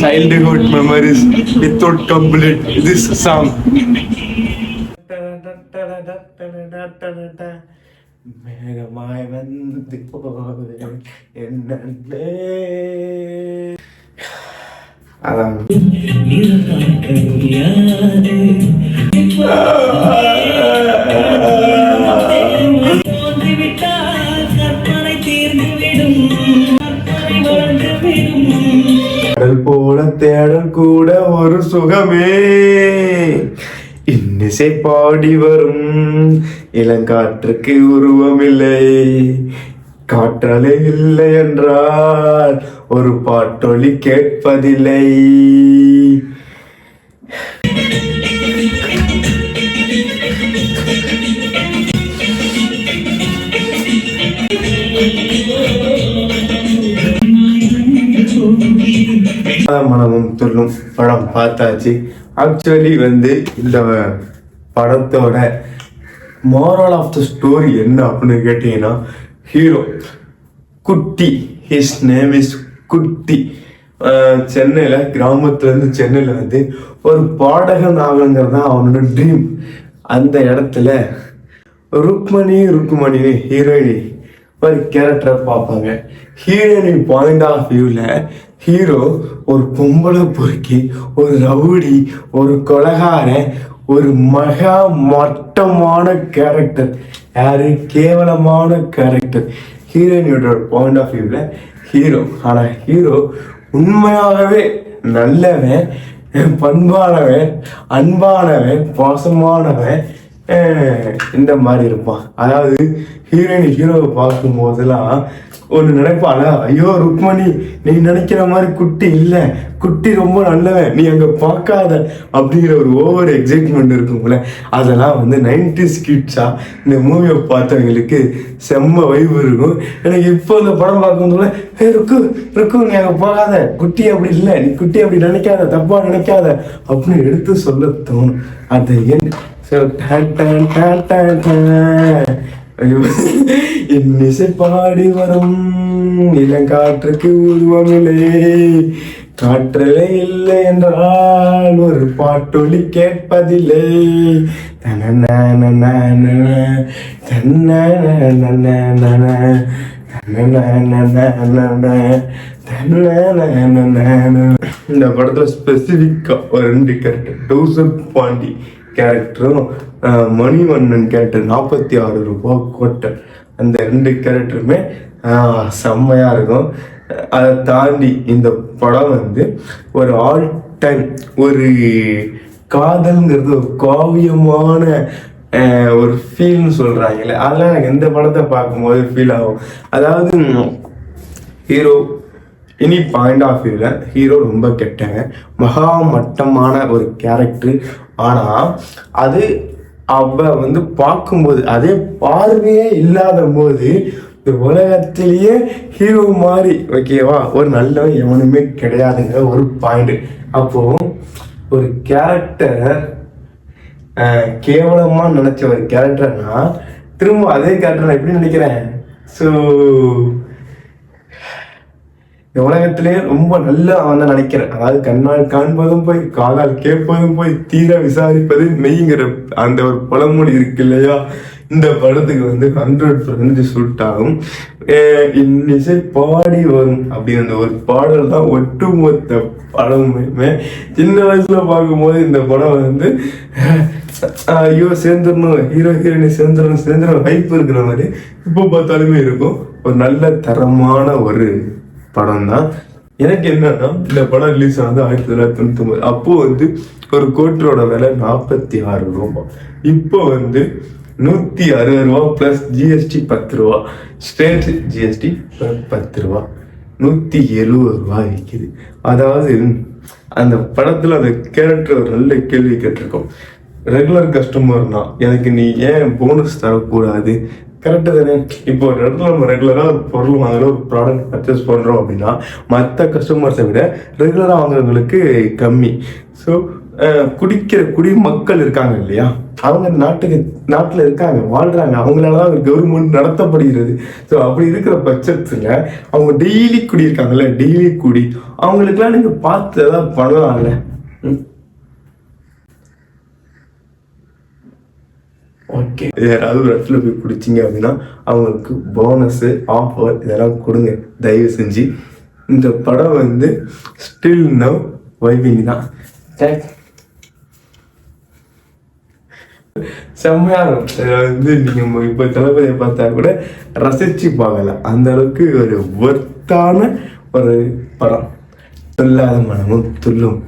childhood memories without complete this song. மேகமாய் வந்து போவேன் என்னே அதான் கடல் போல தேடல் கூட ஒரு சுகமே இன்னிசை பாடி வரும் இளங்காற்றுக்கு உருவமில்லை காற்றலை இல்லை என்றால் ஒரு பாட்டொலி கேட்பதில்லை. மனமும் துள்ளும் படம் பார்த்தாச்சு. ஆக்சுவலி வந்து இந்த படத்தோட மோரல் ஆஃப் த ஸ்டோரி என்ன அப்படின்னு கேட்டீங்கன்னா, ஹீரோ குட்டி, ஹிஸ் நேம் இஸ் குட்டி, சென்னையில் கிராமத்துலேருந்து சென்னையில் வந்து ஒரு பாடகன் ஆகணுங்கிறது தான் அவனோட ட்ரீம். அந்த இடத்துல ருக்மணி ஹீரோயினி ஒரு கேரக்டரை பார்ப்பாங்க. ஹீரோயினி பாயிண்ட் ஆஃப் வியூவில் ஹீரோ ஒரு பொம்பளை பொறுக்கி, ஒரு ரவுடி, ஒரு கொலகாரன், ஒரு மகா மட்டமான கேரக்டர், யாரு கேவலமான கேரக்டர் ஹீரோயினியோட பாயிண்ட் ஆஃப் வியூவில் ஹீரோ. ஆனால் ஹீரோ உண்மையாகவே நல்லவன், பண்பானவன், அன்பானவன், பாசமானவன், இந்த மாதிரி இருப்பான். அதாவது ஹீரோயின் ஹீரோவை பார்க்கும் போதெல்லாம் ஒன்று நினைப்பாள, ஐயோ ருக்மணி நீ நினைக்கிற மாதிரி குட்டி இல்லை, குட்டி ரொம்ப நல்லவன், நீ அங்கே பார்க்காத அப்படிங்கிற ஒரு ஓவர் எக்ஸைட்மெண்ட் இருக்கும்ல. அதெல்லாம் வந்து 90s கிட்ஸாக இந்த மூவியை பார்த்தவங்களுக்கு செம்ம வைப்பு இருக்கும். எனக்கு இப்போ இந்த படம் பார்க்கும்போது ருக்கு நீ அங்கே போகாத, குட்டி அப்படி இல்லை, நீ குட்டி அப்படி நினைக்காத, தப்பாக நினைக்காத அப்படின்னு எடுத்து சொல்ல தோணும். அது என் இன்னிசை பாடி வரும் இளங்காற்றுக்கு உருவமில்லை காற்றலை இல்லை என்றால் ஒரு பாட்டொலி கேட்பதில்லை. இந்த படத்துல ஸ்பெசிபிக்கா ஒரு 2 கேரக்டர், டவுசர் பாண்டி கேரக்டரும் மணிவண்ணன் கேரக்டர் 46 ரூபாய் கோட்டை, அந்த 2 கேரக்டருமே செம்மையாக இருக்கும். அதை தாண்டி இந்த படம் வந்து ஒரு ஆல் டைம் ஒரு காதல்ங்கிறது ஒரு காவியமான ஒரு ஃபீல்னு சொல்கிறாங்களே, அதெல்லாம் எனக்கு இந்த படத்தை பார்க்கும்போது ஃபீல் ஆகும். அதாவது ஹீரோ இனி பாயிண்ட் ஆஃப் வியூவில் ஹீரோ ரொம்ப கெட்டங்க, மகா மட்டமான ஒரு கேரக்டர். ஆனால் அது அவ வந்து பார்க்கும்போது, அதே பார்வையே இல்லாத போது இந்த உலகத்திலேயே ஹீரோ மாதிரி ஓகேவா ஒரு நல்லவன் எவனுமே கிடையாதுங்கிற ஒரு பாயிண்ட். அப்போ ஒரு கேரக்டர் கேவலமாக நினச்ச ஒரு கேரக்டர்னா திரும்ப அதே கேரக்டர் நான் எப்படி நினைக்கிறேன். ஸோ இந்த உலகத்திலே ரொம்ப நல்லா அவன் தான் நினைக்கிறேன். அதாவது கண்ணால் காண்பதும் போய் காதால் கேட்பதும் போய் தீர விசாரிப்பது மெய்ங்கிற அந்த ஒரு பழமொழி இருக்கு இல்லையா, இந்த படத்துக்கு வந்து 100% சூட் ஆகும். இன்னிசை பாடி வரும் அப்படின்னு அந்த ஒரு பாடல் தான் ஒட்டுமொத்த படமுமே. சின்ன வயசுல பார்க்கும்போது இந்த படம் வந்து ஐயோ சேர்ந்துடணும், ஹீரோ ஹீரோயினி சேர்ந்துடணும் ஹைப் இருக்கிற மாதிரி இப்போ பார்த்தாலுமே இருக்கும். ஒரு நல்ல தரமான ஒரு படம் தான். எனக்கு என்னன்னா, இந்த படம் ரிலீஸ் ஆனது 1999. அப்போ வந்து ஒரு கோட்டரோட விலை 46 ரூபாய். இப்போ வந்து 160 ரூபா பிளஸ் ஜிஎஸ்டி 10 ரூபா, ஸ்டேட் ஜிஎஸ்டி 10 ரூபா, 170 ரூபா விற்கிது. அதாவது அந்த படத்துல அந்த கேரக்டர் ஒரு நல்ல கேள்வி கேட்டிருக்கோம். ரெகுலர் கஸ்டமர்னா எனக்கு நீ ஏன் போனஸ் தரக்கூடாது? கரெக்டு தானே. இப்போ ஒரு இடத்துல நம்ம ரெகுலராக பொருள் வாங்குறோம், ஒரு ப்ராடக்ட் பர்ச்சேஸ் பண்ணுறோம் அப்படின்னா மற்ற கஸ்டமர்ஸை விட ரெகுலராக வாங்குறவங்களுக்கு கம்மி. ஸோ குடிக்கிற குடிமக்கள் இருக்காங்க இல்லையா, அவங்க நாட்டில் இருக்காங்க, வாழ்றாங்க, அவங்களாலதான் கவர்மெண்ட் நடத்தப்படுகிறது. ஸோ அப்படி இருக்கிற பட்சத்துல அவங்க டெய்லி குடியிருக்காங்கல்ல, டெய்லி குடி, அவங்களுக்குலாம் நீங்க பார்த்து ஏதாவது பண்ணலாம்ல. ஓகே, யாராவது ஒரு இடத்துல போய் குடிச்சிங்க அப்படின்னா அவங்களுக்கு போனஸு ஆஃபர் இதெல்லாம் கொடுங்க தயவு செஞ்சு. இந்த படம் வந்து ஸ்டில் நவ் வைபிங் தான். செம்மையா வந்து நீங்க இப்ப தளபதியை பார்த்தா கூட ரசிச்சு பார்க்கல, அந்த அளவுக்கு ஒரு ஒர்த்தான ஒரு படம். சொல்லாத மனமும் துள்ளும்.